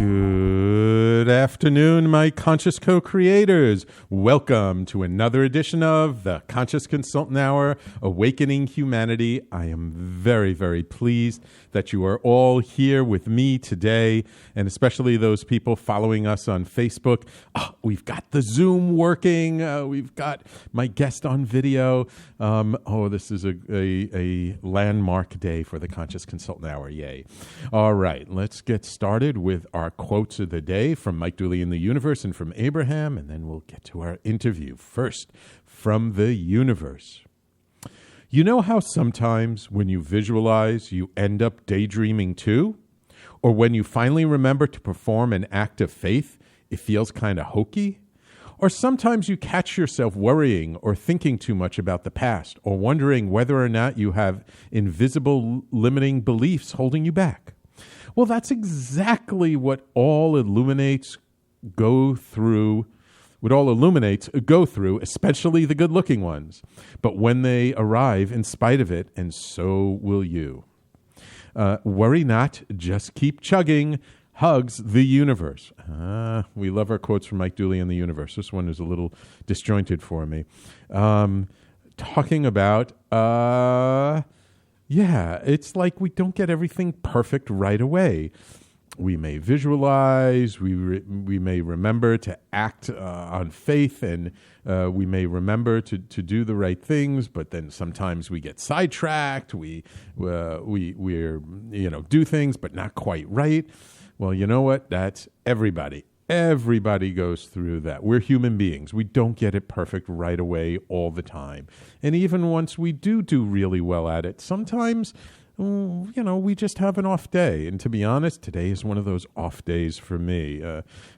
Good afternoon, my conscious co-creators. Welcome to another edition of the Conscious Consultant Hour, Awakening Humanity. I am very, very pleased that you are all here with me today, and especially those people following us on Facebook. We've got the Zoom working. We've got my guest on video. This is a landmark day for the Conscious Consultant Hour. Yay. All right, let's get started with our quotes of the day from Mike Dooley in the Universe and from Abraham, and then we'll get to our interview. First, from the universe. You know how sometimes when you visualize, you end up daydreaming too? Or when you finally remember to perform an act of faith, it feels kind of hokey? Or sometimes you catch yourself worrying or thinking too much about the past, or wondering whether or not you have invisible limiting beliefs holding you back. Well, that's exactly what all illuminates go through, especially the good-looking ones. But when they arrive in spite of it, and so will you. Worry not, just keep chugging. Hugs the universe. We love our quotes from Mike Dooley in the Universe. This one is a little disjointed for me. Talking about, it's like we don't get everything perfect right away. We may visualize, we may remember to act on faith, and we may remember to do the right things, but then sometimes we get sidetracked. We do things, but not quite right. Well, you know what? That's everybody. Everybody goes through that. We're human beings. We don't get it perfect right away all the time. And even once we do really well at it, sometimes, we just have an off day. And to be honest, today is one of those off days for me.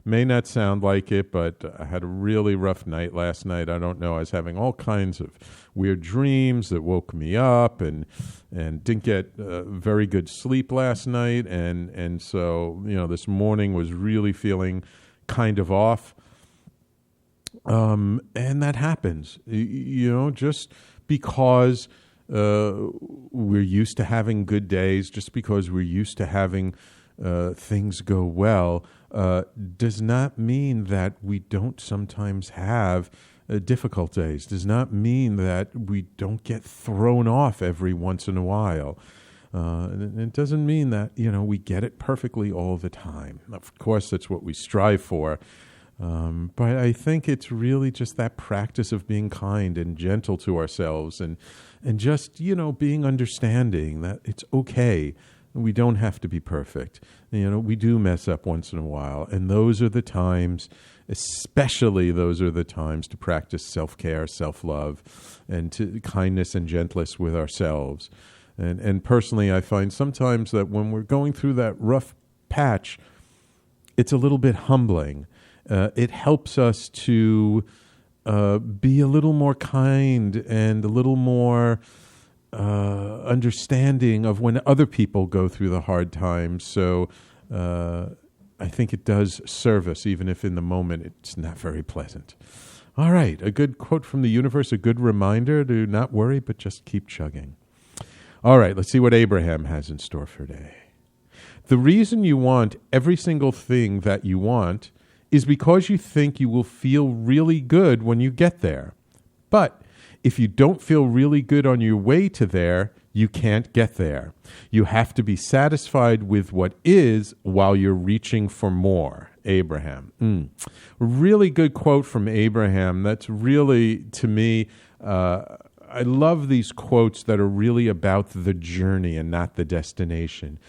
May not sound like it, but I had a really rough night last night. I don't know. I was having all kinds of weird dreams that woke me up and didn't get very good sleep last night. And so, this morning was really feeling kind of off. And that happens, just because we're used to having good days, just because we're used to having things go well, does not mean that we don't sometimes have difficult days, does not mean that we don't get thrown off every once in a while. It doesn't mean that, we get it perfectly all the time. Of course, that's what we strive for. But I think it's really just that practice of being kind and gentle to ourselves and just, being understanding that it's okay. We don't have to be perfect. We do mess up once in a while. And those are the times, especially those are the times to practice self-care, self-love, and to kindness and gentleness with ourselves. And personally, I find sometimes that when we're going through that rough patch, it's a little bit humbling. It helps us to be a little more kind and a little more understanding of when other people go through the hard times. So I think it does serve us, even if in the moment it's not very pleasant. All right, a good quote from the universe, a good reminder to not worry, but just keep chugging. All right, let's see what Abraham has in store for today. The reason you want every single thing that you want is because you think you will feel really good when you get there. But if you don't feel really good on your way to there, you can't get there. You have to be satisfied with what is while you're reaching for more. Abraham. Really good quote from Abraham. That's really, to me, I love these quotes that are really about the journey and not the destination.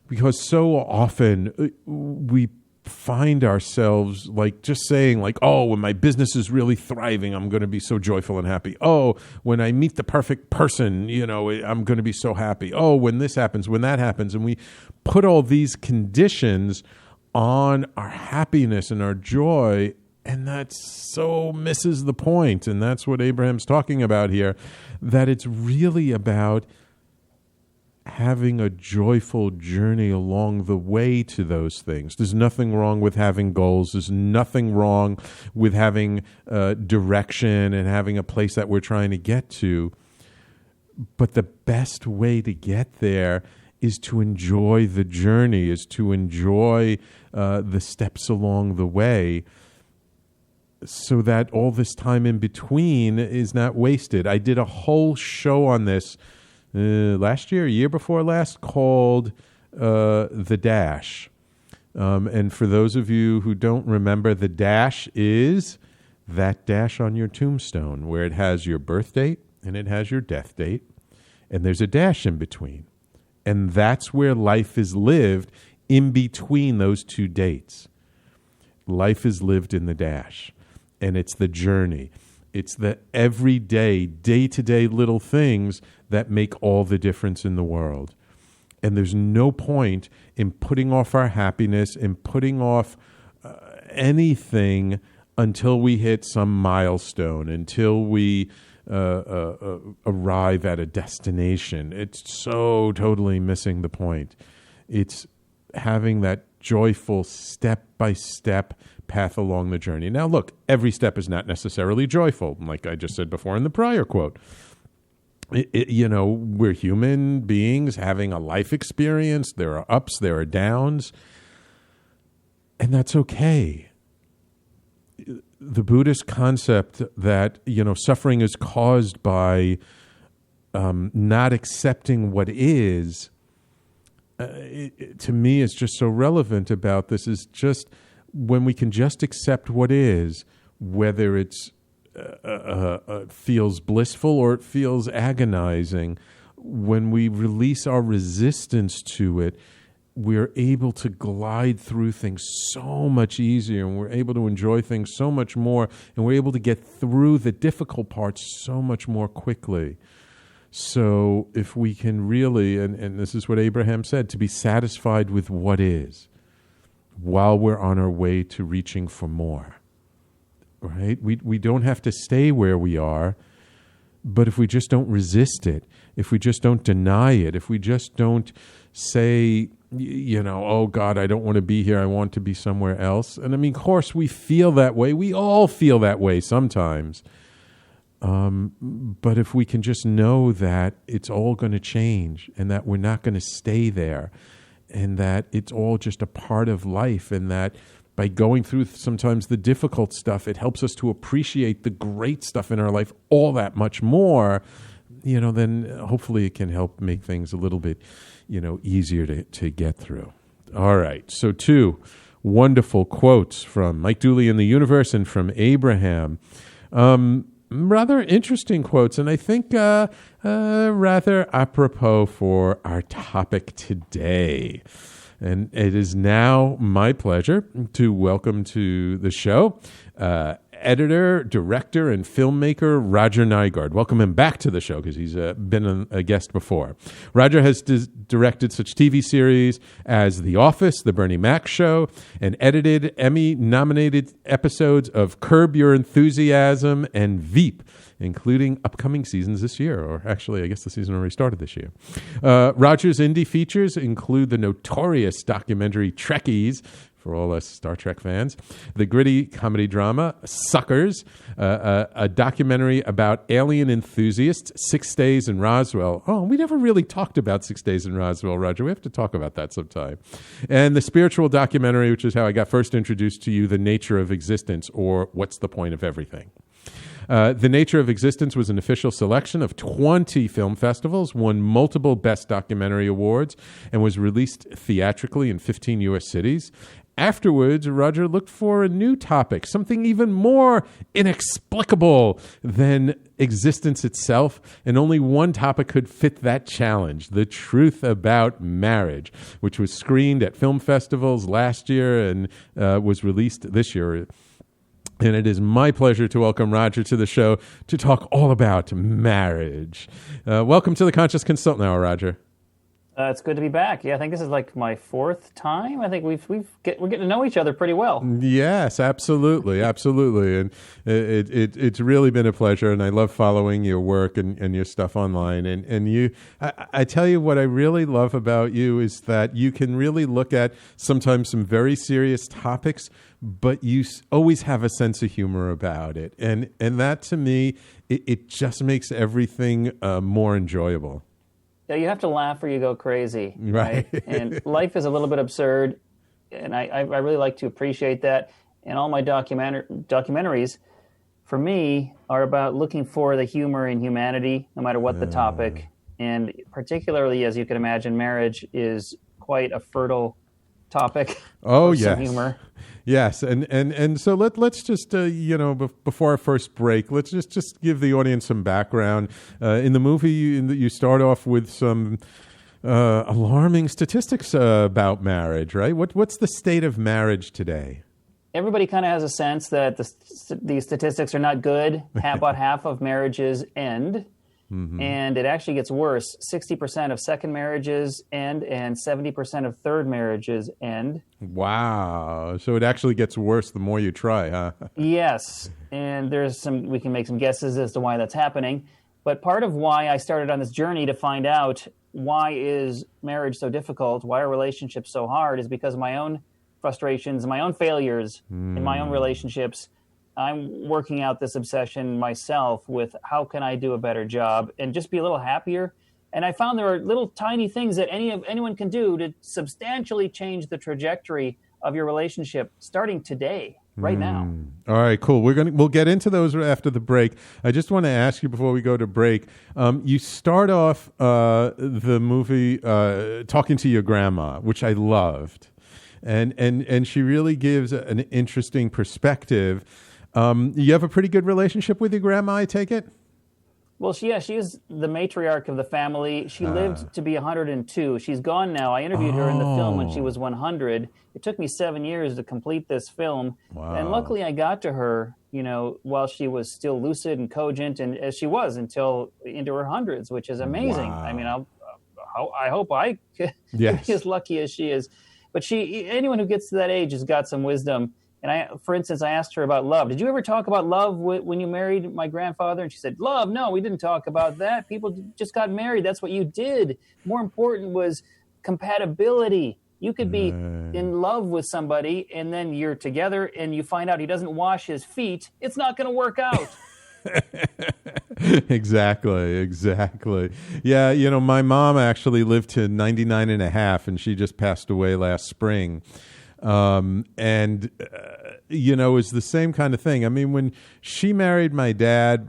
Because so often we find ourselves like just saying like, oh, when my business is really thriving, I'm going to be so joyful and happy. Oh, when I meet the perfect person, I'm going to be so happy. Oh, when this happens, when that happens. And we put all these conditions on our happiness and our joy, and that so misses the point. And that's what Abraham's talking about here, that it's really about having a joyful journey along the way to those things. There's nothing wrong with having goals. There's nothing wrong with having direction and having a place that we're trying to get to. But the best way to get there is to enjoy the journey, is to enjoy the steps along the way, so that all this time in between is not wasted. I did a whole show on this last year, year before last, called The Dash. And for those of you who don't remember, the dash is that dash on your tombstone where it has your birth date and it has your death date, and there's a dash in between. And that's where life is lived, in between those two dates. Life is lived in the dash, and it's the journey. It's the everyday, day-to-day little things that make all the difference in the world. And there's no point in putting off our happiness and putting off anything until we hit some milestone, until we arrive at a destination. It's so totally missing the point. It's having that joyful step-by-step path along the journey. Now, look, every step is not necessarily joyful, like I just said before in the prior quote. We're human beings having a life experience. There are ups, there are downs, and that's okay. The Buddhist concept that, suffering is caused by not accepting what is, to me, is just so relevant about this, is just when we can just accept what is, whether it's feels blissful or it feels agonizing, when we release our resistance to it, we're able to glide through things so much easier, and we're able to enjoy things so much more, and we're able to get through the difficult parts so much more quickly. So if we can really, and this is what Abraham said, to be satisfied with what is while we're on our way to reaching for more. Right? We don't have to stay where we are, but if we just don't resist it, if we just don't deny it, if we just don't say, oh God, I don't want to be here, I want to be somewhere else. And I mean, of course, we feel that way. We all feel that way sometimes. But if we can just know that it's all going to change and that we're not going to stay there and that it's all just a part of life, and that by going through sometimes the difficult stuff, it helps us to appreciate the great stuff in our life all that much more, then hopefully it can help make things a little bit, easier to get through. All right. So 2 wonderful quotes from Mike Dooley in the Universe and from Abraham. Rather interesting quotes, and I think rather apropos for our topic today. And it is now my pleasure to welcome to the show editor, director, and filmmaker Roger Nygard. Welcome him back to the show because he's been a guest before. Roger has directed such TV series as The Office, The Bernie Mac Show, and edited Emmy-nominated episodes of Curb Your Enthusiasm and VEEP, including upcoming seasons this year, or actually, I guess the season already started this year. Roger's indie features include the notorious documentary TREKKIES, for all us Star Trek fans, the gritty comedy drama Suckers, a documentary about alien enthusiasts, 6 Days in Roswell. Oh, we never really talked about 6 Days in Roswell, Roger. We have to talk about that sometime. And the spiritual documentary, which is how I got first introduced to you, The Nature of Existence, or What's the Point of Everything? The Nature of Existence was an official selection of 20 film festivals, won multiple Best Documentary Awards, and was released theatrically in 15 U.S. cities. Afterwards, Roger looked for a new topic, something even more inexplicable than existence itself, and only one topic could fit that challenge: the truth about marriage, which was screened at film festivals last year and was released this year. And it is my pleasure to welcome Roger to the show to talk all about marriage. Welcome to the Conscious Consultant Hour, Roger. It's good to be back. Yeah, I think this is like my 4th time. I think we're getting to know each other pretty well. Yes, absolutely, absolutely, and it's really been a pleasure. And I love following your work and your stuff online. And you, I tell you what I really love about you is that you can really look at sometimes some very serious topics, but you always have a sense of humor about it, and that to me, it just makes everything more enjoyable. you have to laugh or you go crazy, Right. And life is a little bit absurd, and I really like to appreciate that. And all my documentaries, for me, are about looking for the humor in humanity, no matter what the topic. And particularly, as you can imagine, marriage is quite a fertile topic. Oh, for yes. some humor. Yes, and so let's just before our first break, let's just give the audience some background. In the movie, you start off with some alarming statistics about marriage, right? What's the state of marriage today? Everybody kind of has a sense that these statistics are not good. About half of marriages end. Mm-hmm. And it actually gets worse. 60% of second marriages end, and 70% of third marriages end. Wow. So it actually gets worse the more you try, huh? Yes. And we can make some guesses as to why that's happening. But part of why I started on this journey to find out why is marriage so difficult, why are relationships so hard, is because of my own frustrations, my own failures in my own relationships. I'm working out this obsession myself with how can I do a better job and just be a little happier. And I found there are little tiny things that anyone can do to substantially change the trajectory of your relationship starting today, right now. All right, cool. We'll get into those after the break. I just want to ask you before we go to break. You start off the movie talking to your grandma, which I loved, and she really gives an interesting perspective. You have a pretty good relationship with your grandma, I take it? Well, she is the matriarch of the family. She lived to be 102. She's gone now. I interviewed her in the film when she was 100. It took me 7 years to complete this film. Wow. And luckily I got to her, while she was still lucid and cogent, and as she was until into her hundreds, which is amazing. Wow. I mean, I hope I can be as lucky as she is. But anyone who gets to that age has got some wisdom. And for instance, I asked her about love. Did you ever talk about love when you married my grandfather? And she said, love? No, we didn't talk about that. People just got married. That's what you did. More important was compatibility. You could be in love with somebody, and then you're together, and you find out he doesn't wash his feet. It's not going to work out. Exactly. Yeah, my mom actually lived to 99 and a half, and she just passed away last spring. It's the same kind of thing. I mean, when she married my dad,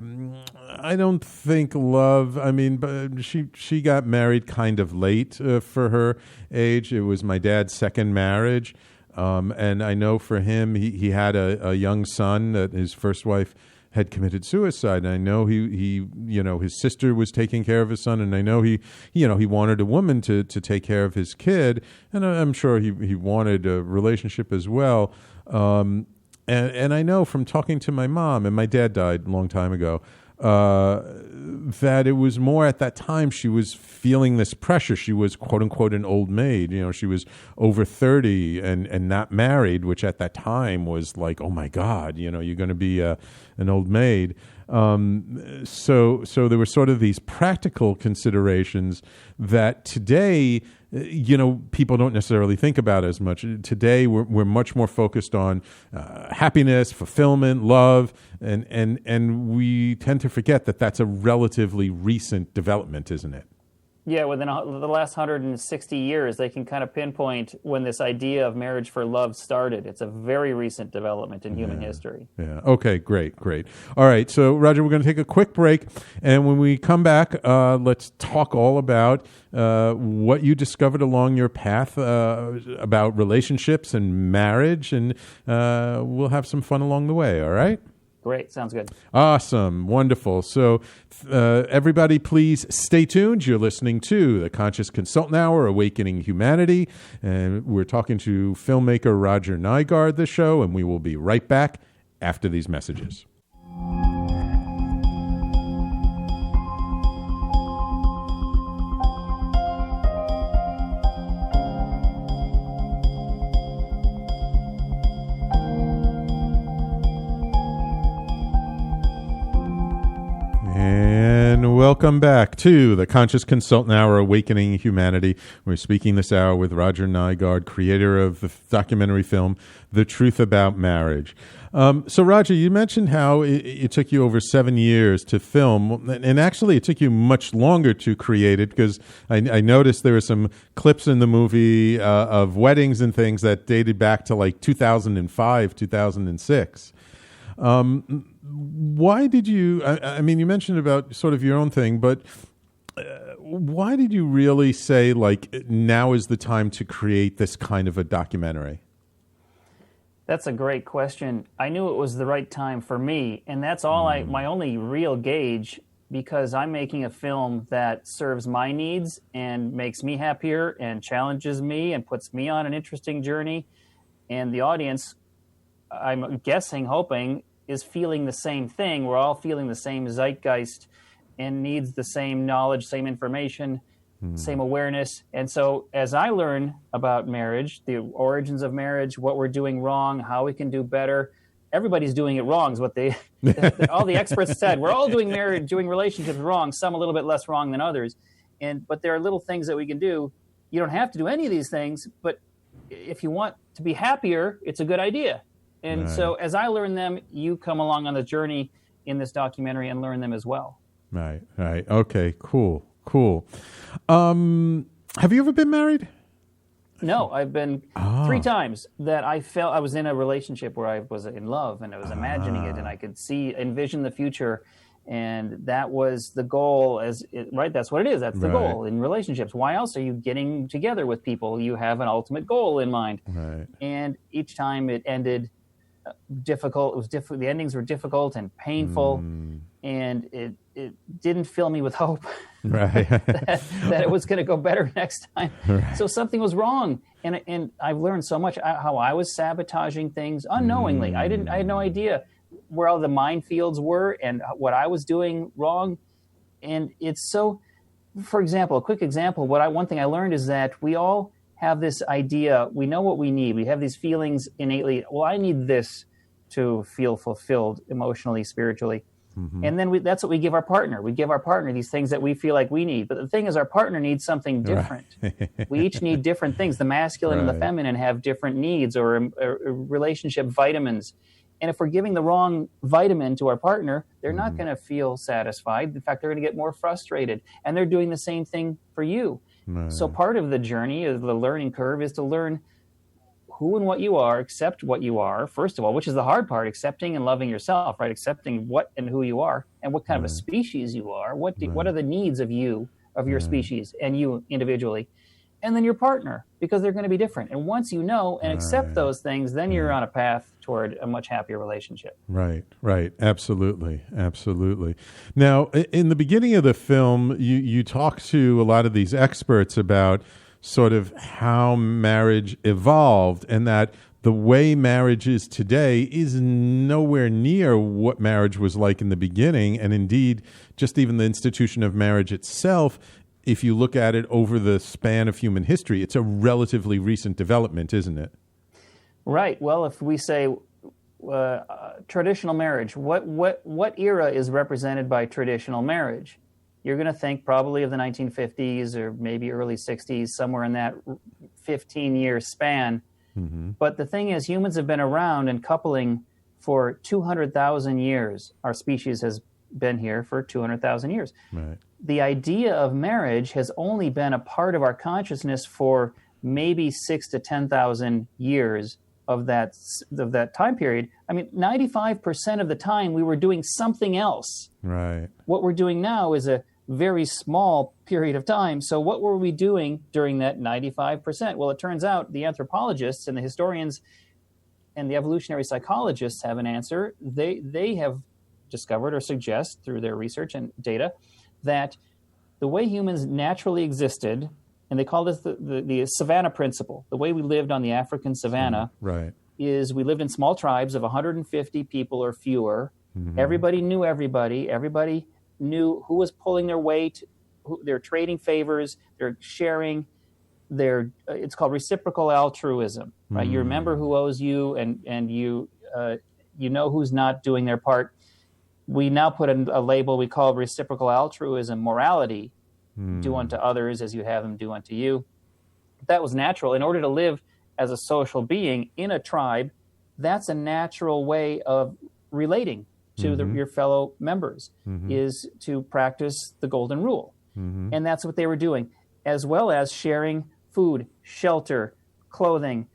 I don't think love, but she got married kind of late for her age. It was my dad's second marriage. And I know for him, he had a young son that his first wife had committed suicide. And I know he his sister was taking care of his son, and I know he wanted a woman to take care of his kid, and I'm sure he wanted a relationship as well. And I know from talking to my mom, and my dad died a long time ago, that it was more at that time she was feeling this pressure. She was quote unquote an old maid. She was over 30 and not married, which at that time was like, oh my God, you're going to be an old maid. So there were sort of these practical considerations that today, people don't necessarily think about as much. Today, we're much more focused on happiness, fulfillment, love, and we tend to forget that that's a relatively recent development, isn't it? Yeah, within the last 160 years, they can kind of pinpoint when this idea of marriage for love started. It's a very recent development in human history. Yeah. Okay, great. All right, so Roger, we're going to take a quick break, and when we come back, let's talk all about what you discovered along your path about relationships and marriage, and we'll have some fun along the way, all right? Great. Sounds good. Awesome. Wonderful. So everybody, please stay tuned. You're listening to the Conscious Consultant Hour, Awakening Humanity. And we're talking to filmmaker Roger Nygard this show, and we will be right back after these messages. welcome back to the Conscious Consultant Hour, Awakening Humanity. We're speaking this hour with Roger Nygard, creator of the documentary film, The Truth About Marriage. So, Roger, you mentioned how it took you over 7 years to film, and actually it took you much longer to create it, because I noticed there were some clips in the movie of weddings and things that dated back to like 2005, 2006. Why did you, I mean, you mentioned about sort of your own thing, but why did you really say, like, now is the time to create this kind of a documentary? That's a great question. I knew it was the right time for me, and that's all my only real gauge, because I'm making a film that serves my needs and makes me happier and challenges me and puts me on an interesting journey. And the audience, I'm guessing, hoping, is feeling the same thing. We're all feeling the same zeitgeist and needs the same knowledge, same information, same awareness. And so as I learn about marriage, the origins of marriage, what we're doing wrong, how we can do better, everybody's doing it wrong is what all the experts said. We're all doing relationships wrong, some a little bit less wrong than others. But there are little things that we can do. You don't have to do any of these things, but if you want to be happier, it's a good idea. And so as I learn them, you come along on the journey in this documentary and learn them as well. Right. Okay, cool. Have you ever been married? No, I've been 3 times that I felt I was in a relationship where I was in love and I was imagining it and I could envision the future. And that was the goal, right? That's what it is. That's the goal in relationships. Why else are you getting together with people? You have an ultimate goal in mind. Right. And each time it ended difficult. It was difficult. The endings were difficult and painful, and it didn't fill me with hope that it was going to go better next time. Right. So something was wrong, and I've learned so much how I was sabotaging things unknowingly. I had no idea where all the minefields were and what I was doing wrong. And it's so, for example, a quick example. One thing I learned is that we all have this idea. We know what we need. We have these feelings innately. Well, I need this to feel fulfilled emotionally, spiritually. And then that's what we give our partner. We give our partner these things that we feel like we need. But the thing is, our partner needs something different. We each need different things. The masculine and the feminine have different needs or relationship vitamins. And if we're giving the wrong vitamin to our partner, they're not going to feel satisfied. In fact, they're going to get more frustrated. And they're doing the same thing for you. So part of the journey, of the learning curve, is to learn who and what you are, accept what you are, first of all, which is the hard part, accepting and loving yourself, right? Accepting what and who you are and what kind of a species you are. What are the needs of your species and you individually? And then your partner, because they're going to be different. And once you know and accept those things, then you're on a path toward a much happier relationship. Right. Absolutely. Now, in the beginning of the film, you talk to a lot of these experts about sort of how marriage evolved, and that the way marriage is today is nowhere near what marriage was like in the beginning. And indeed, just even the institution of marriage itself, if you look at it over the span of human history, it's a relatively recent development, isn't it? Right. Well, if we say traditional marriage, what era is represented by traditional marriage? You're going to think probably of the 1950s or maybe early 60s, somewhere in that 15-year span. But the thing is, humans have been around and coupling for 200,000 years. Our species has been here for 200,000 years. Right. The idea of marriage has only been a part of our consciousness for maybe 6,000 to 10,000 years of that time period. I mean, 95% of the time we were doing something else. Right. What we're doing now is a very small period of time. So what were we doing during that 95%? Well, it turns out the anthropologists and the historians and the evolutionary psychologists have an answer. They have discovered or suggest through their research and data that the way humans naturally existed, and they call this the savanna principle, the way we lived on the African savanna, is we lived in small tribes of 150 people or fewer. Everybody knew everybody. Everybody knew who was pulling their weight. They're trading favors. They're sharing. It's called reciprocal altruism, right? You remember who owes you, and you know who's not doing their part. we now put a label we call reciprocal altruism, morality, do unto others as you have them do unto you. That was natural. In order to live as a social being in a tribe, that's a natural way of relating to your fellow members, is to practice the golden rule. And that's what they were doing, as well as sharing food, shelter, clothing,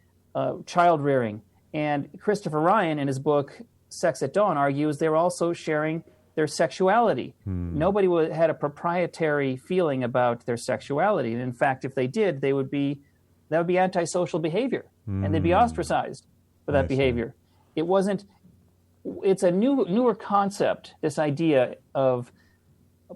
child rearing. And Christopher Ryan, in his book Sex at Dawn, argues they were also sharing their sexuality. Nobody had a proprietary feeling about their sexuality. And in fact, if they did, that would be antisocial behavior, and they'd be ostracized for that behavior. It's a newer concept, this idea of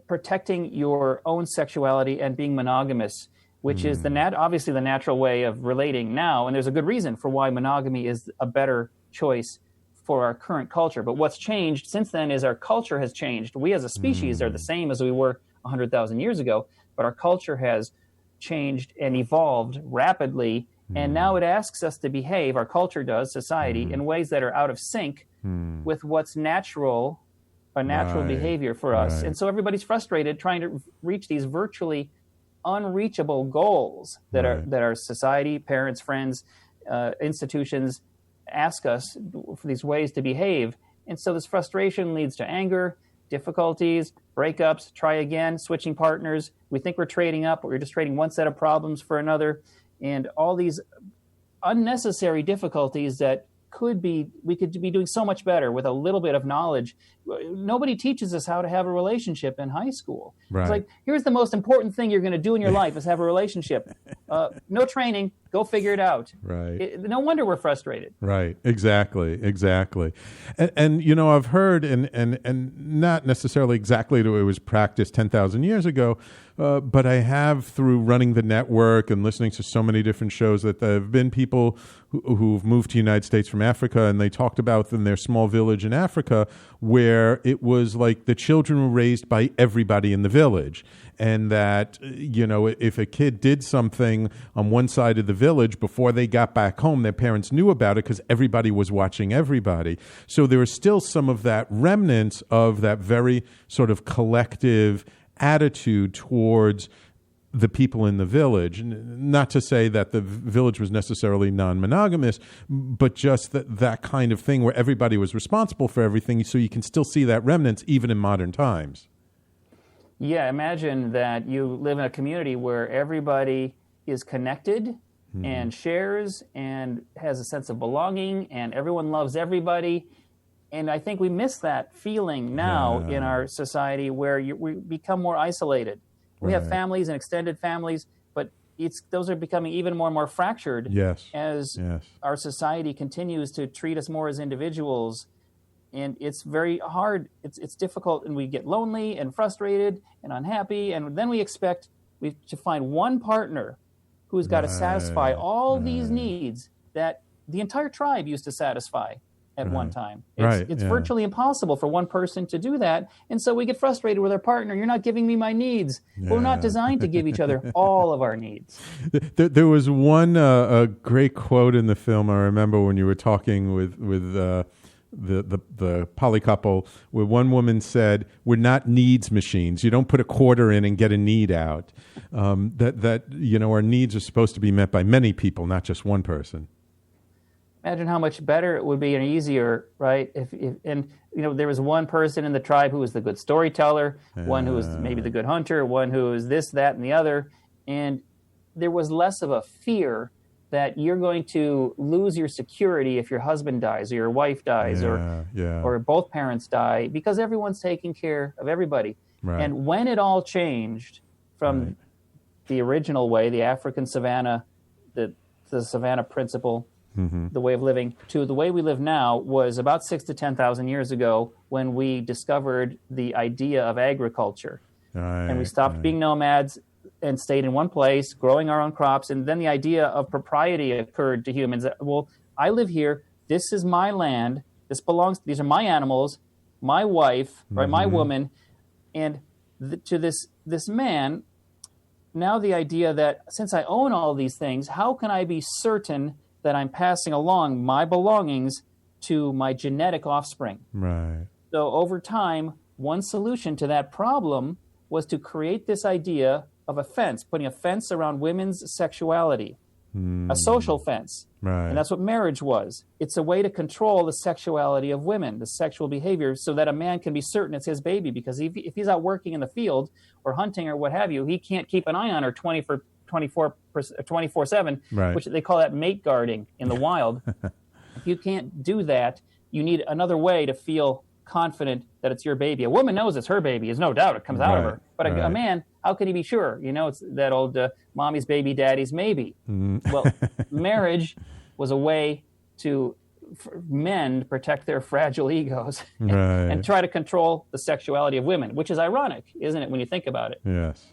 protecting your own sexuality and being monogamous, which is obviously the natural way of relating now. And there's a good reason for why monogamy is a better choice for our current culture. But what's changed since then is our culture has changed. We as a species are the same as we were 100,000 years ago, but our culture has changed and evolved rapidly. And now it asks us to behave, our culture does, society, in ways that are out of sync with what's natural behavior for us. And so everybody's frustrated trying to reach these virtually unreachable goals that our society, parents, friends, institutions ask us for these ways to behave. And so this frustration leads to anger, difficulties, breakups, try again, switching partners. We think we're trading up, but we're just trading one set of problems for another. And all these unnecessary difficulties that we could be doing so much better with a little bit of knowledge. Nobody teaches us how to have a relationship in high school. It's like, here's the most important thing you're going to do in your life is have a relationship. No training, go figure it out. No wonder we're frustrated. Exactly. And you know, I've heard, and not necessarily exactly the way it was practiced 10,000 years ago, but I have, through running the network and listening to so many different shows, that there have been people who've moved to the United States from Africa, and they talked about in their small village in Africa where it was like the children were raised by everybody in the village. And that, you know, if a kid did something on one side of the village before they got back home, their parents knew about it because everybody was watching everybody. So there was still some of that remnants of that very sort of collective attitude towards the people in the village. Not to say that the village was necessarily non-monogamous, but just that kind of thing where everybody was responsible for everything. So you can still see that remnants even in modern times. Yeah, imagine that you live in a community where everybody is connected and shares and has a sense of belonging, and everyone loves everybody. And I think we miss that feeling now in our society where we become more isolated. We have families and extended families, but those are becoming even more and more fractured as our society continues to treat us more as individuals. And it's very hard. It's difficult, and we get lonely and frustrated and unhappy. And then we expect to find one partner who's got to satisfy all these needs that the entire tribe used to satisfy at one time. It's virtually impossible for one person to do that. And so we get frustrated with our partner. You're not giving me my needs. We're not designed to give each other all of our needs. There was one a great quote in the film. I remember when you were talking with the poly couple, where one woman said, "We're not needs machines. You don't put a quarter in and get a need out." That you know, our needs are supposed to be met by many people, not just one person. Imagine how much better it would be and easier, right? And you know, there was one person in the tribe who was the good storyteller, one who was maybe the good hunter, one who was this, that, and the other, and there was less of a fear that you're going to lose your security if your husband dies or your wife dies or both parents die, because everyone's taking care of everybody. And when it all changed from the original way, the African savannah, the savannah principle, the way of living, to the way we live now, was about 6,000 to 10,000 years ago when we discovered the idea of agriculture. And we stopped being nomads and stayed in one place, growing our own crops. And then the idea of propriety occurred to humans. Well, I live here. This is my land. These are my animals, my wife, right, my woman. And to this man, now the idea that since I own all these things, how can I be certain that I'm passing along my belongings to my genetic offspring? So over time, one solution to that problem was to create this idea of a fence, putting a fence around women's sexuality, a social fence. Right. And that's what marriage was. It's a way to control the sexuality of women, the sexual behavior, so that a man can be certain it's his baby. Because if he's out working in the field or hunting or what have you, he can't keep an eye on her 24/7, Right. which they call that mate guarding in the wild. If you can't do that, you need another way to feel confident that it's your baby. A woman knows it's her baby. There's no doubt it comes out of her. But a man, how can he be sure? It's that old mommy's baby, daddy's maybe. Well, marriage was a way for men to protect their fragile egos and try to control the sexuality of women, which is ironic, isn't it, when you think about it? Yes.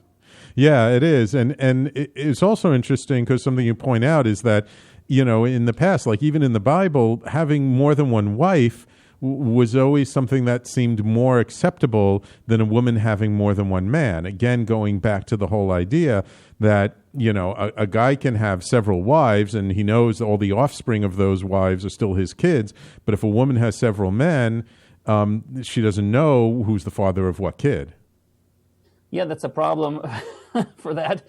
Yeah, it is. And it's also interesting because something you point out is that, in the past, like even in the Bible, having more than one wife was always something that seemed more acceptable than a woman having more than one man. Again, going back to the whole idea that, a guy can have several wives and he knows all the offspring of those wives are still his kids. But if a woman has several men, she doesn't know who's the father of what kid. Yeah, that's a problem for that.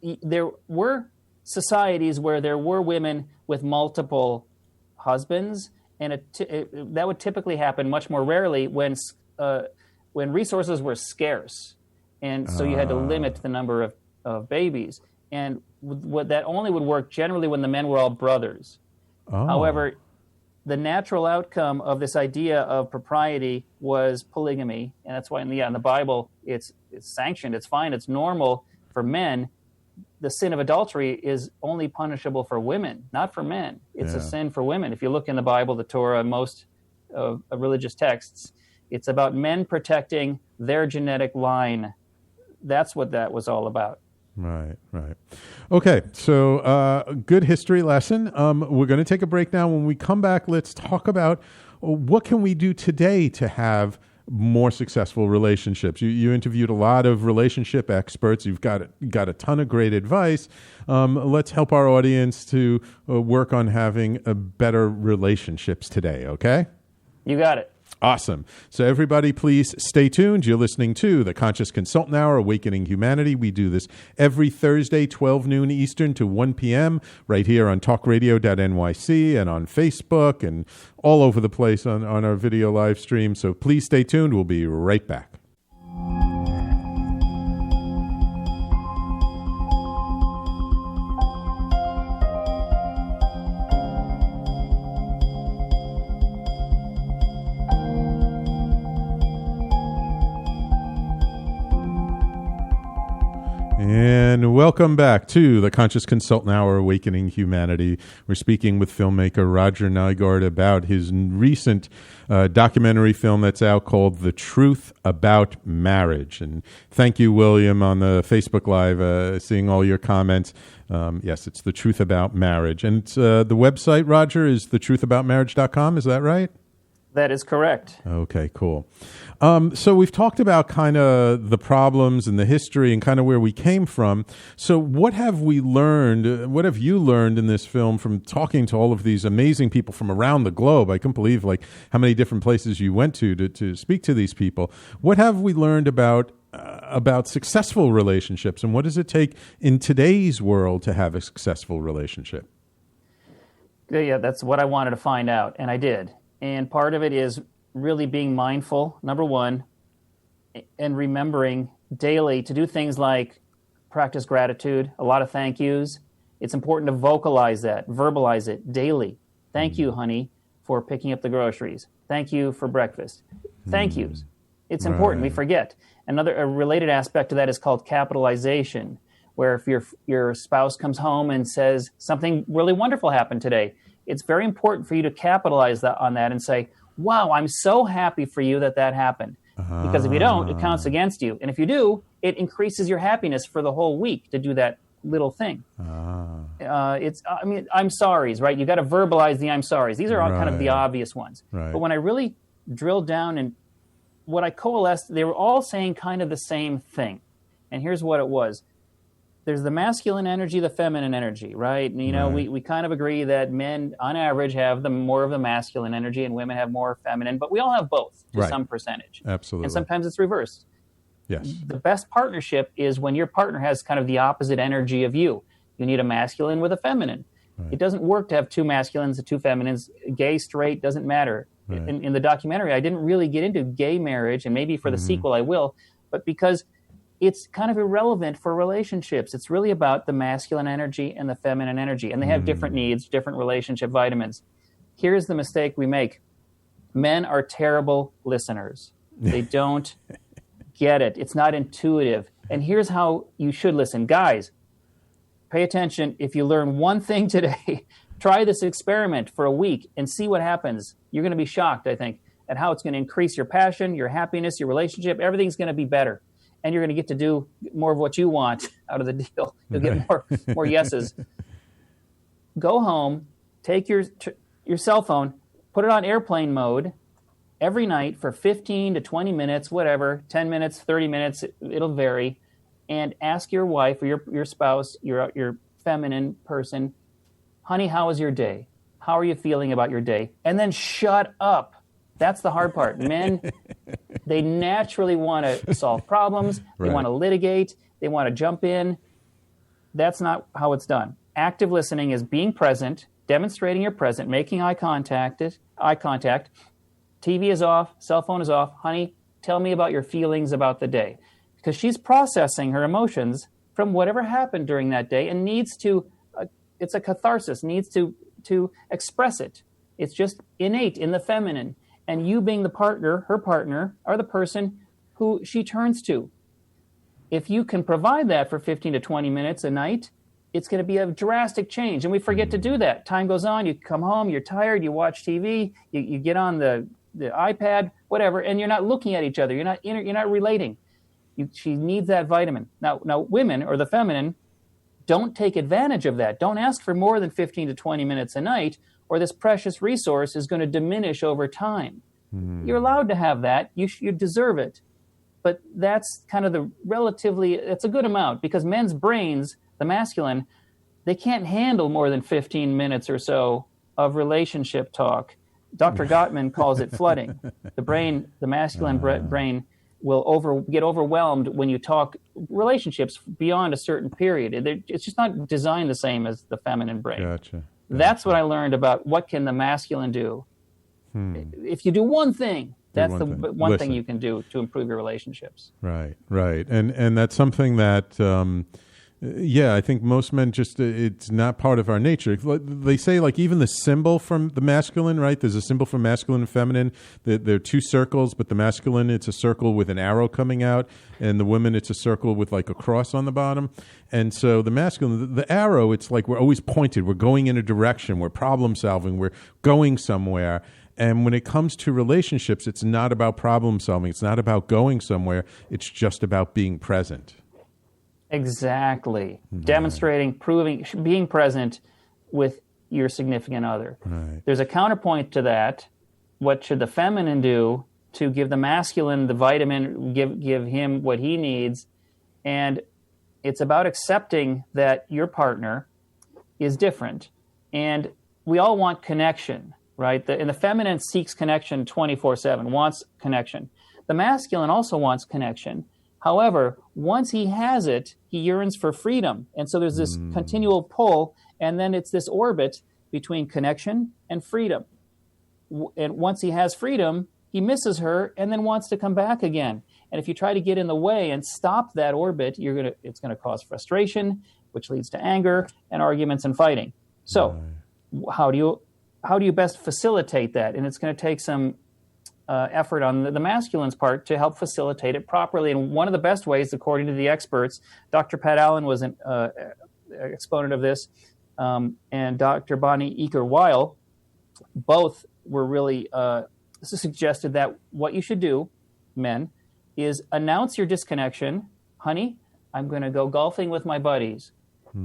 There were societies where there were women with multiple husbands, and that would typically happen much more rarely when resources were scarce, and so you had to limit the number of babies. And that only would work generally when the men were all brothers. However, the natural outcome of this idea of propriety was polygamy, and that's why in the Bible it's sanctioned, it's fine, it's normal for men. The sin of adultery is only punishable for women, not for men. It's a sin for women. If you look in the Bible, the Torah, most of religious texts, it's about men protecting their genetic line. That's what that was all about. Right. Okay, so good history lesson. We're going to take a break now. When we come back, let's talk about what can we do today to have more successful relationships. You interviewed a lot of relationship experts. You've got a ton of great advice. Let's help our audience to work on having better relationships today, okay? You got it. Awesome. So everybody, please stay tuned. You're listening to the Conscious Consultant Hour, Awakening Humanity. We do this every Thursday, 12 noon Eastern to 1 p.m. right here on talkradio.nyc and on Facebook and all over the place on our video live stream. So please stay tuned. We'll be right back. And welcome back to the Conscious Consultant Hour, Awakening Humanity. We're speaking with filmmaker Roger Nygard about his recent documentary film that's out called The Truth About Marriage. And thank you, William, on the Facebook Live, seeing all your comments. Yes, it's The Truth About Marriage. And it's, the website, Roger, is thetruthaboutmarriage.com. Is that right? That is correct. Okay, cool. So we've talked about kind of the problems and the history and kind of where we came from. So what have we learned? What have you learned in this film from talking to all of these amazing people from around the globe? I can't believe how many different places you went to speak to these people. What have we learned about successful relationships, and what does it take in today's world to have a successful relationship? Yeah, that's what I wanted to find out, and I did. And part of it is really being mindful, number one, and remembering daily to do things like practice gratitude, a lot of thank yous. It's important to vocalize that, verbalize it daily. Thank you, honey, for picking up the groceries. Thank you for breakfast. Thank yous. It's important. We forget. A related aspect to that is called capitalization, where if your spouse comes home and says something really wonderful happened today, it's very important for you to capitalize on that and say, wow, I'm so happy for you that happened. Because if you don't, it counts against you. And if you do, it increases your happiness for the whole week to do that little thing. I'm sorry's, right? You got to verbalize the I'm sorry's. These are all kind of the obvious ones. Right. But when I really drilled down and what I coalesced, they were all saying kind of the same thing. And here's what it was. there's the masculine energy, the feminine energy, right? And, you know, we kind of agree that men, on average, have more of the masculine energy and women have more feminine, but we all have both to some percentage. Absolutely. And sometimes it's reversed. Yes. The best partnership is when your partner has kind of the opposite energy of you. You need a masculine with a feminine. Right. It doesn't work to have two masculines and two feminines. Gay, straight, doesn't matter. Right. In the documentary, I didn't really get into gay marriage, and maybe for the sequel I will, but because it's kind of irrelevant for relationships. It's really about the masculine energy and the feminine energy, and they have different needs, different relationship vitamins. Here's the mistake we make. Men are terrible listeners. They don't get it. It's not intuitive. And here's how you should listen. Guys, pay attention. If you learn one thing today, try this experiment for a week and see what happens. You're going to be shocked, I think, at how it's going to increase your passion, your happiness, your relationship. Everything's going to be better. And you're going to get to do more of what you want out of the deal. You'll get more yeses. Go home, take your cell phone, put it on airplane mode every night for 15 to 20 minutes, whatever, 10 minutes, 30 minutes, it'll vary, and ask your wife or your spouse, your feminine person, honey, how was your day? How are you feeling about your day? And then shut up. That's the hard part. Men, they naturally want to solve problems. They want to litigate. They want to jump in. That's not how it's done. Active listening is being present, demonstrating you're present, making eye contact. TV is off. Cell phone is off. Honey, tell me about your feelings about the day. Because she's processing her emotions from whatever happened during that day and needs to, it's a catharsis, needs to express it. It's just innate in the feminine. And you being the partner, her partner, are the person who she turns to. If you can provide that for 15 to 20 minutes a night, it's going to be a drastic change. And we forget to do that. Time goes on, you come home, you're tired, you watch TV, you get on the iPad, whatever, and you're not looking at each other. You're not relating. She needs that vitamin. Now, women, or the feminine, don't take advantage of that. Don't ask for more than 15 to 20 minutes a night, or this precious resource is going to diminish over time. You're allowed to have that. You deserve it. But that's kind of it's a good amount, because men's brains, the masculine, they can't handle more than 15 minutes or so of relationship talk. Dr. Gottman calls it flooding. The masculine brain will get overwhelmed when you talk relationships beyond a certain period. It's just not designed the same as the feminine brain. Gotcha. That's what I learned about what can the masculine do. If you do one thing, that's the one thing you can do to improve your relationships. Right. And that's something that, I think most men it's not part of our nature. They say, like, even the symbol from the masculine, right? There's a symbol for masculine and feminine. There are two circles, but the masculine, it's a circle with an arrow coming out, and the women, it's a circle with like a cross on the bottom. And so the masculine, the arrow, it's like we're always pointed. We're going in a direction. We're problem solving. We're going somewhere. And when it comes to relationships, it's not about problem solving. It's not about going somewhere. It's just about being present. Exactly. Demonstrating, proving, being present with your significant other. Right. There's a counterpoint to that. What should the feminine do to give the masculine the vitamin, give him what he needs? And it's about accepting that your partner is different. And we all want connection, right? And the feminine seeks connection 24/7, wants connection. The masculine also wants connection. However, once he has it, he yearns for freedom. And so there's this continual pull, and then it's this orbit between connection and freedom. And once he has freedom, he misses her and then wants to come back again. And if you try to get in the way and stop that orbit, it's going to cause frustration, which leads to anger and arguments and fighting. So how do you best facilitate that? And it's going to take some effort on the masculine's part to help facilitate it properly. And one of the best ways, according to the experts, Dr. Pat Allen was an exponent of this, and Dr. Bonnie Eaker-Weil, both were really suggested that what you should do, men, is announce your disconnection. Honey, I'm going to go golfing with my buddies.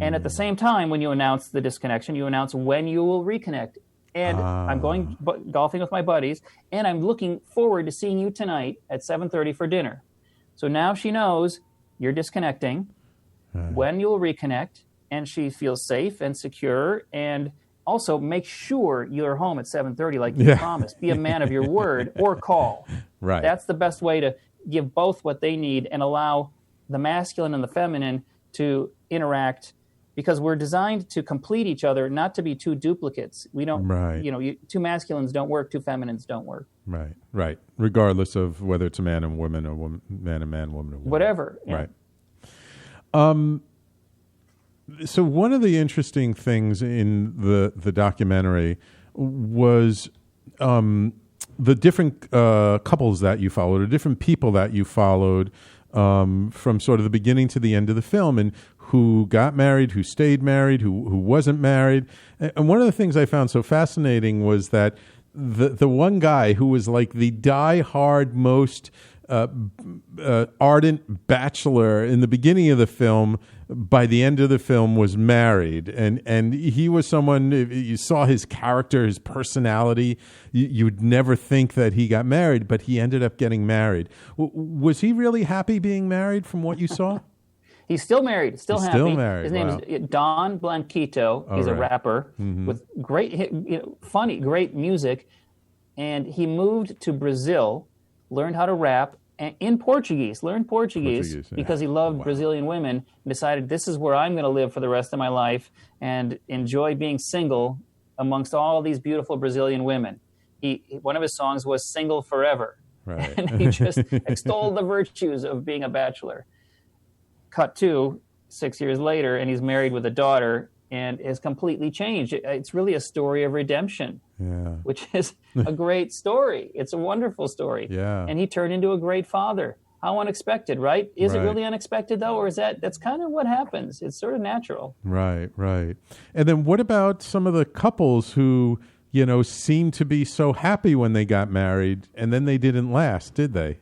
And at the same time, when you announce the disconnection, you announce when you will reconnect. And I'm going golfing with my buddies, and I'm looking forward to seeing you tonight at 7:30 for dinner. So now she knows you're disconnecting, when you'll reconnect, and she feels safe and secure, and also make sure you're home at 7:30 like you promised. Be a man of your word, or call. Right. That's the best way to give both what they need and allow the masculine and the feminine to interact, because we're designed to complete each other, not to be two duplicates. We don't, two masculines don't work, two feminines don't work. Right, right. Regardless of whether it's a man and woman, or man and man, woman and woman. Whatever. Yeah. Right. So one of the interesting things in the documentary was the different couples that you followed, or different people that you followed from sort of the beginning to the end of the film, and who got married, who stayed married, who wasn't married. And one of the things I found so fascinating was that the one guy who was like the die-hard, most ardent bachelor in the beginning of the film, by the end of the film was married, and he was someone, if you saw his character, his personality, you'd never think that he got married, but he ended up getting married. Was he really happy being married from what you saw? He's still married, still happy. Still married. His name is Don Blanquito. He's a rapper with great, funny, great music, and he moved to Brazil, learned how to rap in Portuguese, learned Portuguese because he loved Brazilian women, and decided this is where I'm going to live for the rest of my life and enjoy being single amongst all these beautiful Brazilian women. One of his songs was "Single Forever," right. And he just extolled the virtues of being a bachelor. Cut to 6 years later, and he's married with a daughter, and has completely changed. It's really a story of redemption, which is a great story. It's a wonderful story. Yeah. And he turned into a great father. How unexpected, right? Is it really unexpected, though, or is that's kind of what happens? It's sort of natural. Right, right. And then what about some of the couples who, seemed to be so happy when they got married, and then they didn't last, did they?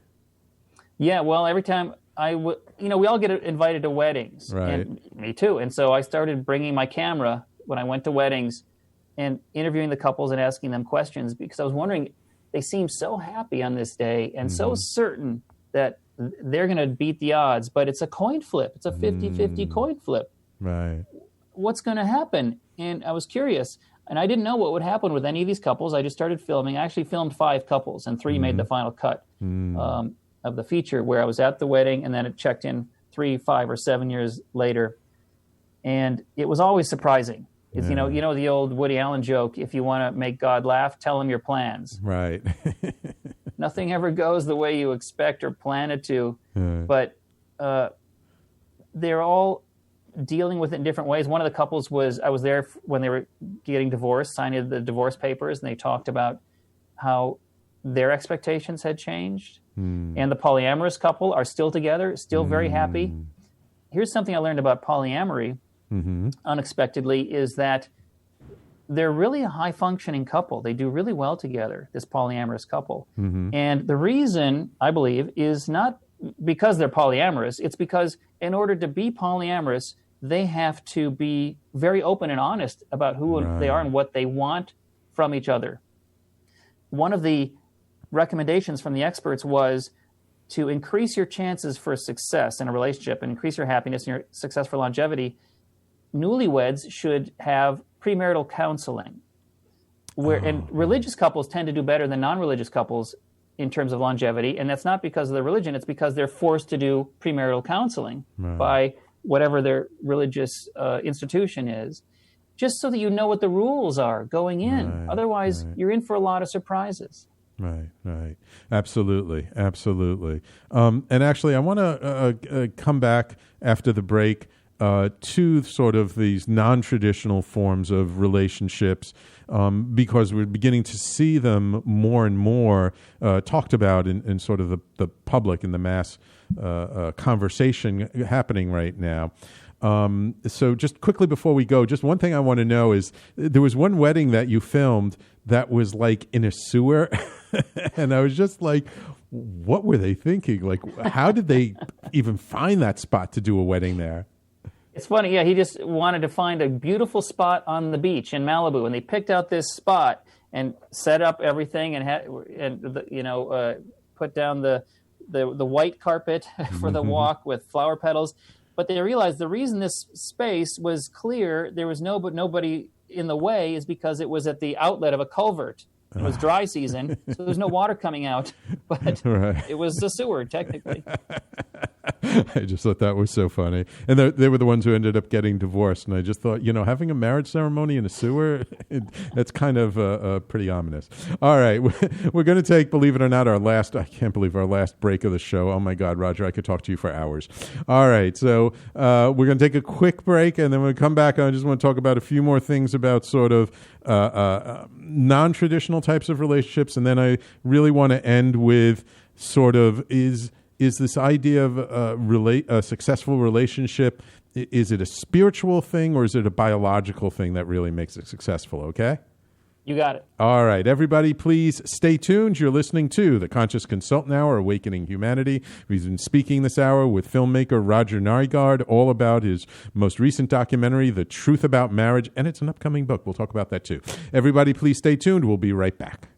Yeah, well, every time we all get invited to weddings. Right. And me too. And so I started bringing my camera when I went to weddings and interviewing the couples and asking them questions, because I was wondering, they seem so happy on this day and so certain that they're going to beat the odds, but it's a coin flip. It's a 50-50 coin flip. Right. What's going to happen? And I was curious, and I didn't know what would happen with any of these couples. I just started filming. I actually filmed 5 couples, and 3 made the final cut. Of the feature, where I was at the wedding, and then it checked in 3, 5, or 7 years later, and it was always surprising. It's, you know the old Woody Allen joke: if you want to make God laugh, tell him your plans. Right. Nothing ever goes the way you expect or plan it to, but they're all dealing with it in different ways. One of the couples I was there when they were getting divorced, signing the divorce papers, and they talked about how their expectations had changed. And the polyamorous couple are still together, still very happy. Here's something I learned about polyamory, unexpectedly, is that they're really a high-functioning couple. They do really well together, this polyamorous couple. And the reason, I believe, is not because they're polyamorous. It's because in order to be polyamorous, they have to be very open and honest about who they are and what they want from each other. One of the recommendations from the experts was to increase your chances for success in a relationship and increase your happiness and your success for longevity. Newlyweds should have premarital counseling, and religious couples tend to do better than non-religious couples in terms of longevity, and that's not because of their religion. It's because they're forced to do premarital counseling by whatever their religious institution is, just so that you know what the rules are going in. Otherwise, you're in for a lot of surprises. Right, right. Absolutely, absolutely. And actually, I want to come back after the break to sort of these non-traditional forms of relationships, because we're beginning to see them more and more talked about in sort of the public and the mass conversation happening right now. So just quickly before we go, just one thing I want to know is, there was one wedding that you filmed that was like in a sewer. And I was just like, what were they thinking? Like, how did they even find that spot to do a wedding there? It's funny. Yeah, he just wanted to find a beautiful spot on the beach in Malibu, and they picked out this spot and set up everything and put down the white carpet for the walk with flower petals. But they realized the reason this space was clear, there was nobody in the way, is because it was at the outlet of a culvert. It was dry season, so there was no water coming out, but It was the sewer, technically. I just thought that was so funny. And they were the ones who ended up getting divorced. And I just thought, having a marriage ceremony in a sewer, that's kind of pretty ominous. All right. We're going to take, believe it or not, I can't believe our last break of the show. Oh, my God, Roger, I could talk to you for hours. All right. So we're going to take a quick break, and then when we come back, I just want to talk about a few more things about sort of non-traditional types of relationships. And then I really want to end with sort of is this idea of a successful relationship, is it a spiritual thing or is it a biological thing that really makes it successful, okay? You got it. All right, everybody, please stay tuned. You're listening to the Conscious Consultant Hour, Awakening Humanity. We've been speaking this hour with filmmaker Roger Nygard, all about his most recent documentary, The Truth About Marriage, and it's an upcoming book. We'll talk about that too. Everybody, please stay tuned. We'll be right back.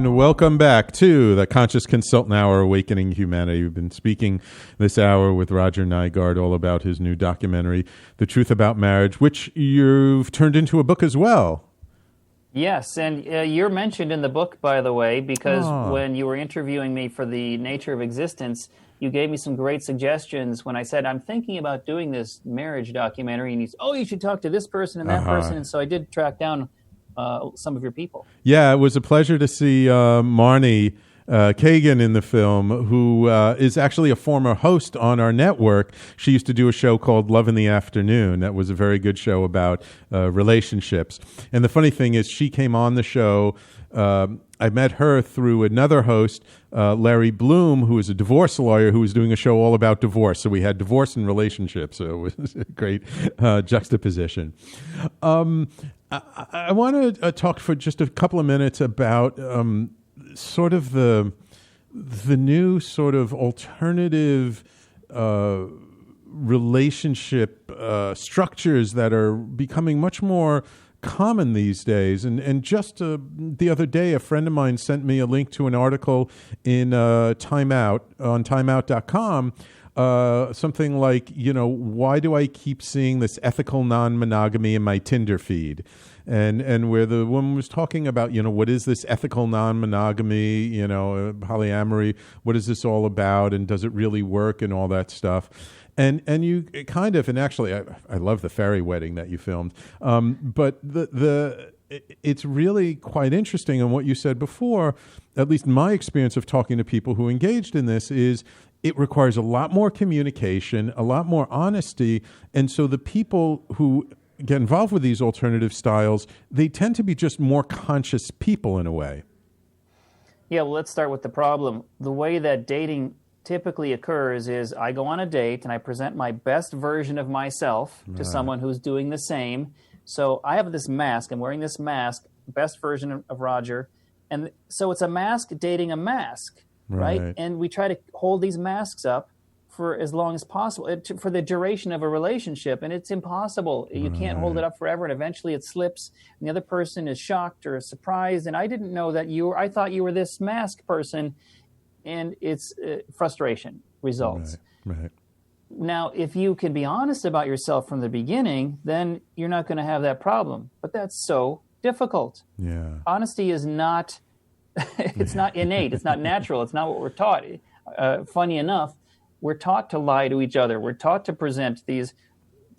Welcome back to the Conscious Consultant Hour, Awakening Humanity. We've been speaking this hour with Roger Nygard all about his new documentary, The Truth About Marriage, which you've turned into a book as well. Yes, and you're mentioned in the book, by the way, because when you were interviewing me for The Nature of Existence, you gave me some great suggestions when I said, I'm thinking about doing this marriage documentary, and you said, you should talk to this person and that person, and so I did track down some of your people. Yeah, it was a pleasure to see Marnie Kagan in the film, who is actually a former host on our network. She used to do a show called Love in the Afternoon. That was a very good show about relationships. And the funny thing is, she came on the show. I met her through another host, Larry Bloom, who is a divorce lawyer who was doing a show all about divorce. So we had divorce and relationships. So it was a great juxtaposition. I want to talk for just a couple of minutes about sort of the new sort of alternative relationship structures that are becoming much more common these days. And just the other day, a friend of mine sent me a link to an article in Time Out on timeout.com. Something like, why do I keep seeing this ethical non-monogamy in my Tinder feed? And where the woman was talking about, what is this ethical non-monogamy, polyamory, what is this all about, and does it really work, and all that stuff. And you kind of, and actually I love the fairy wedding that you filmed, but it's really quite interesting. And what you said before, at least my experience of talking to people who engaged in this, is it requires a lot more communication, a lot more honesty. And so the people who get involved with these alternative styles, they tend to be just more conscious people in a way. Yeah, well, let's start with the problem. The way that dating typically occurs is I go on a date and I present my best version of myself to someone who's doing the same. So I have this mask. I'm wearing this mask, best version of Roger. And so it's a mask dating a mask. Right? And we try to hold these masks up for as long as possible, for the duration of a relationship, and it's impossible. You can't hold it up forever, and eventually it slips, and the other person is shocked or surprised, and I didn't know that I thought you were this mask person, and it's frustration results. Right. Now, if you can be honest about yourself from the beginning, then you're not going to have that problem, but that's so difficult. Yeah. Honesty is not... it's not innate. It's not natural. It's not what we're taught. Funny enough, we're taught to lie to each other. We're taught to present these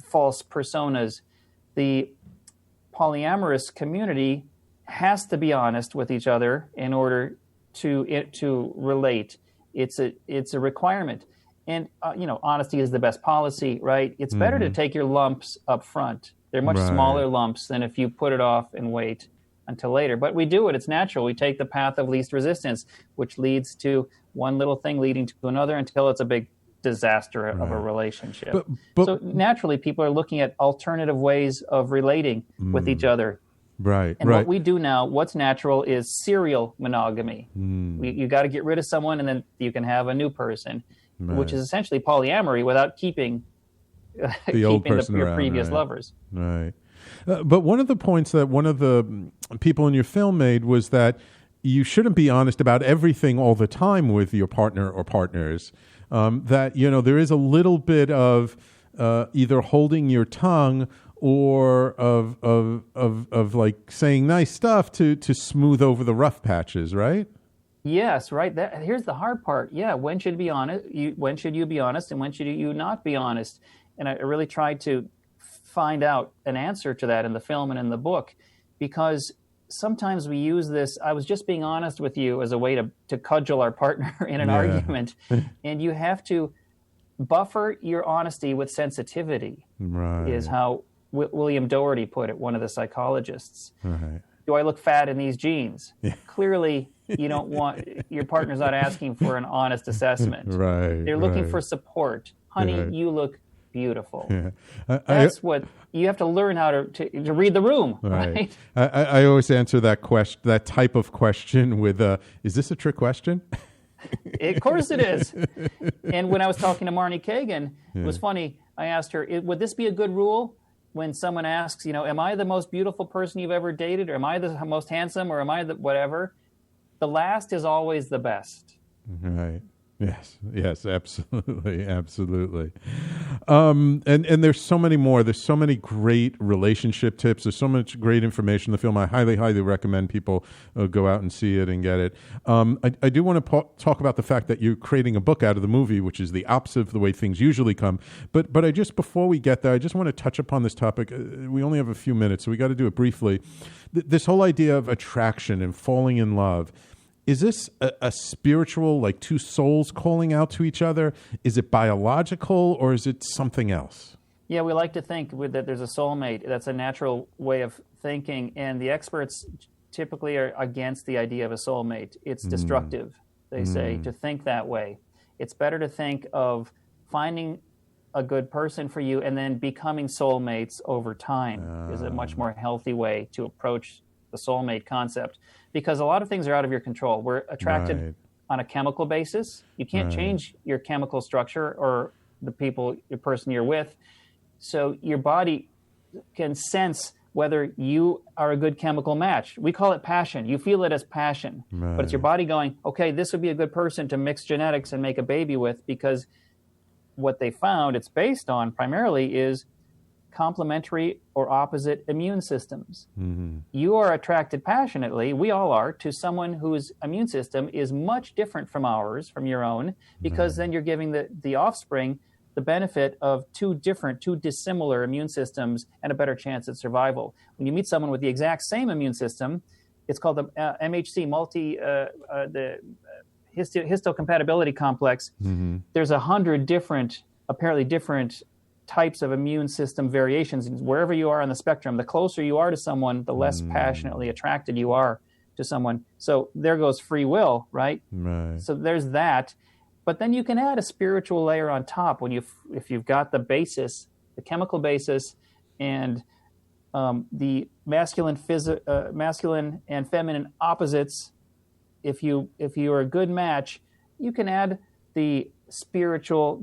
false personas. The polyamorous community has to be honest with each other in order to relate. It's a requirement. And honesty is the best policy, right? It's better to take your lumps up front. They're much smaller lumps than if you put it off and wait until later. But we do it. It's natural. We take the path of least resistance, which leads to one little thing leading to another until it's a big disaster of a relationship. But so naturally, people are looking at alternative ways of relating with each other. Right. And what we do now, what's natural is serial monogamy. You got to get rid of someone, and then you can have a new person, which is essentially polyamory without keeping the old person your around, previous lovers. Right. But one of the points that one of the people in your film made was that you shouldn't be honest about everything all the time with your partner or partners. That, there is a little bit of either holding your tongue or of like saying nice stuff to smooth over the rough patches, right? Yes, right. Here's the hard part. Yeah, when should be honest? When should you be honest, and when should you not be honest? And I really tried to find out an answer to that in the film and in the book, because sometimes we use this, I was just being honest with you, as a way to cudgel our partner in an argument. And you have to buffer your honesty with sensitivity, is how William Doherty put it, one of the psychologists. Right. Do I look fat in these jeans? Yeah. Clearly, you don't want, your partner's not asking for an honest assessment. Right. They're looking for support. Honey, you look beautiful. Yeah. That's what you have to learn, how to read the room. Right. I always answer that type of question with, is this a trick question? Of course it is. And when I was talking to Marnie Kagan, it was funny. I asked her, would this be a good rule when someone asks, am I the most beautiful person you've ever dated, or am I the most handsome, or am I the whatever? The last is always the best. Right. Yes, absolutely. And there's so many more. There's so many great relationship tips. There's so much great information in the film. I highly, highly recommend people go out and see it and get it. I do want to talk about the fact that you're creating a book out of the movie, which is the opposite of the way things usually come. But before we get there, I just want to touch upon this topic. We only have a few minutes, so we got to do it briefly. This whole idea of attraction and falling in love. Is this a spiritual, like two souls calling out to each other? Is it biological, or is it something else? Yeah, we like to think that there's a soulmate. That's a natural way of thinking, and the experts typically are against the idea of a soulmate. It's destructive, they say, to think that way. It's better to think of finding a good person for you and then becoming soulmates over time is a much more healthy way to approach the soulmate concept, because a lot of things are out of your control. We're attracted on a chemical basis. You can't change your chemical structure or the person you're with. So your body can sense whether you are a good chemical match. We call it passion. You feel it as passion, but it's your body going, okay, this would be a good person to mix genetics and make a baby with, because what they found it's based on primarily is complementary or opposite immune systems. You are attracted passionately, we all are, to someone whose immune system is much different from ours, from your own, because then you're giving the offspring the benefit of two dissimilar immune systems and a better chance at survival. When you meet someone with the exact same immune system, it's called the MHC, the histocompatibility complex. There's 100 apparently different types of immune system variations. Wherever you are on the spectrum, the closer you are to someone, the less passionately attracted you are to someone. So there goes free will, right? So there's that. But then you can add a spiritual layer on top if you've got the basis, the chemical basis, and the masculine and feminine opposites. If you are a good match, you can add the spiritual,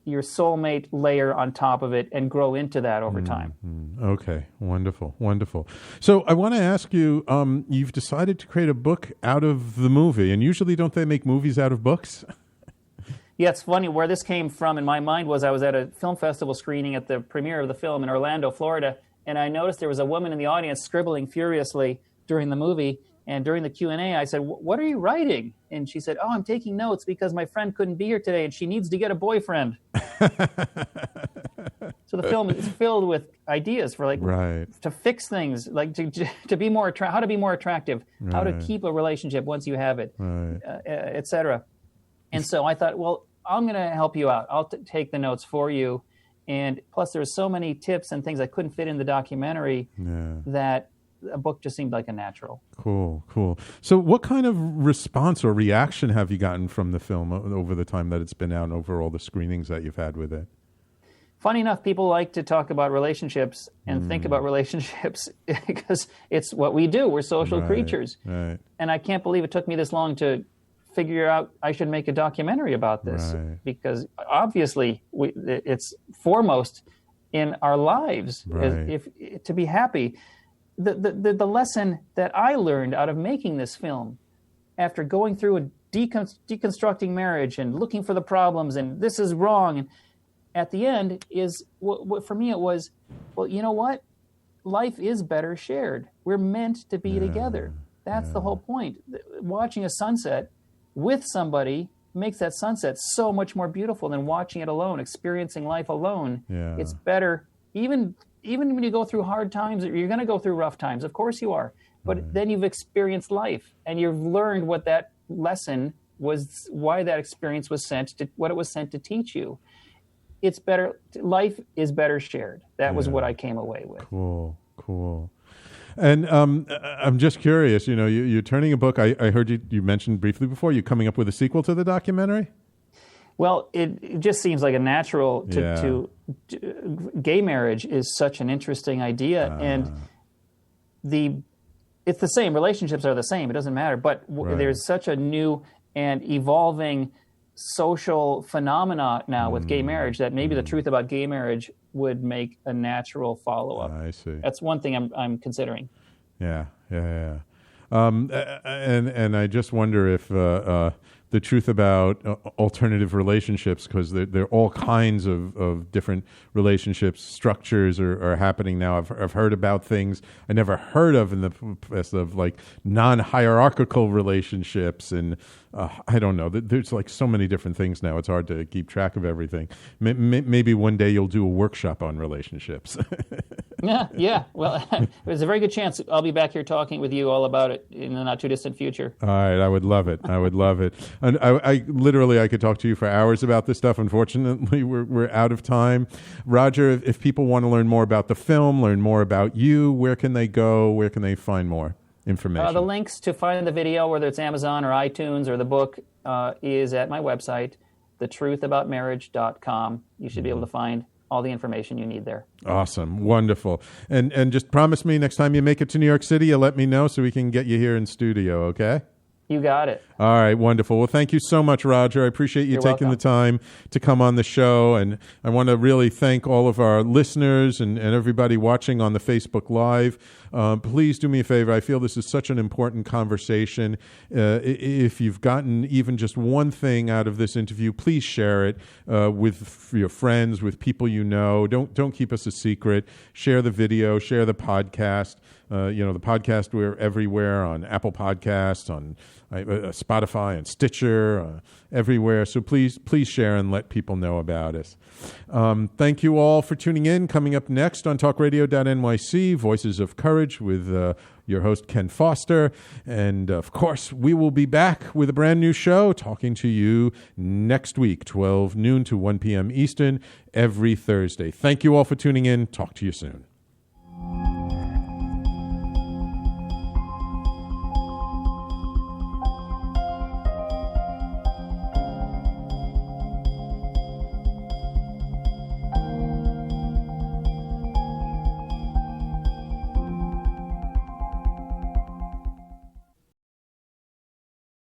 your soulmate layer on top of it and grow into that over time. Okay, wonderful. So I want to ask you, you've decided to create a book out of the movie, and usually don't they make movies out of books? Yeah, it's funny. Where this came from in my mind was I was at a film festival screening at the premiere of the film in Orlando, Florida, and I noticed there was a woman in the audience scribbling furiously during the movie. And during the Q&A, I said, "What are you writing?" And she said, "Oh, I'm taking notes because my friend couldn't be here today and she needs to get a boyfriend." So the film is filled with ideas for to fix things, like to be more how to be more attractive, how to keep a relationship once you have it, etc. And so I thought, well, I'm going to help you out. I'll take the notes for you. And plus, there's so many tips and things I couldn't fit in the documentary that a book just seemed like a natural. Cool. So what kind of response or reaction have you gotten from the film over the time that it's been out and over all the screenings that you've had with it? Funny enough, people like to talk about relationships and think about relationships because it's what we do. We're social creatures. Right. And I can't believe it took me this long to figure out I should make a documentary about this because obviously it's foremost in our lives if to be happy. The lesson that I learned out of making this film after going through a deconstructing marriage and looking for the problems and this is wrong, and at the end is what for me it was, well, you know what? Life is better shared. We're meant to be together. That's the whole point. Watching a sunset with somebody makes that sunset so much more beautiful than watching it alone, experiencing life alone. Yeah. It's better, even when you go through hard times, you're going to go through rough times. Of course you are. But then you've experienced life and you've learned what that lesson was, why that experience was what it was sent to teach you. It's better. Life is better shared. That was what I came away with. Cool. And I'm just curious, you're turning a book. I heard you mentioned briefly before, you coming up with a sequel to the documentary? Well, it just seems like a natural to gay marriage is such an interesting idea. And it's the same. Relationships are the same. It doesn't matter. But there's such a new and evolving social phenomena now with gay marriage that maybe the truth about gay marriage would make a natural follow-up. I see. That's one thing I'm considering. Yeah. And I just wonder if the truth about alternative relationships, because there are all kinds of different relationships, structures are happening now. I've heard about things I never heard of in the past, of like non-hierarchical relationships, and I don't know. There's like so many different things now. It's hard to keep track of everything. Maybe one day you'll do a workshop on relationships. Yeah. Well, there's a very good chance I'll be back here talking with you all about it in the not too distant future. All right, I would love it. And I literally could talk to you for hours about this stuff. Unfortunately, we're out of time. Roger, if people want to learn more about the film, learn more about you, where can they go? Where can they find more information? The links to find the video, whether it's Amazon or iTunes or the book, is at my website, thetruthaboutmarriage.com. You should be able to find all the information you need there. Awesome. Wonderful. And just promise me next time you make it to New York City, you'll let me know so we can get you here in studio, okay? You got it. All right, wonderful. Well, thank you so much, Roger. I appreciate you taking the time to come on the show. And I want to really thank all of our listeners and everybody watching on the Facebook Live. Please do me a favor. I feel this is such an important conversation. If you've gotten even just one thing out of this interview, please share it with your friends, with people you know. Don't keep us a secret. Share the video, share the podcast. The podcast, we're everywhere on Apple Podcasts, on Spotify and Stitcher, everywhere. So please share and let people know about us. Thank you all for tuning in. Coming up next on talkradio.nyc, Voices of Courage with your host, Ken Foster. And, of course, we will be back with a brand new show talking to you next week, 12 noon to 1 p.m. Eastern, every Thursday. Thank you all for tuning in. Talk to you soon.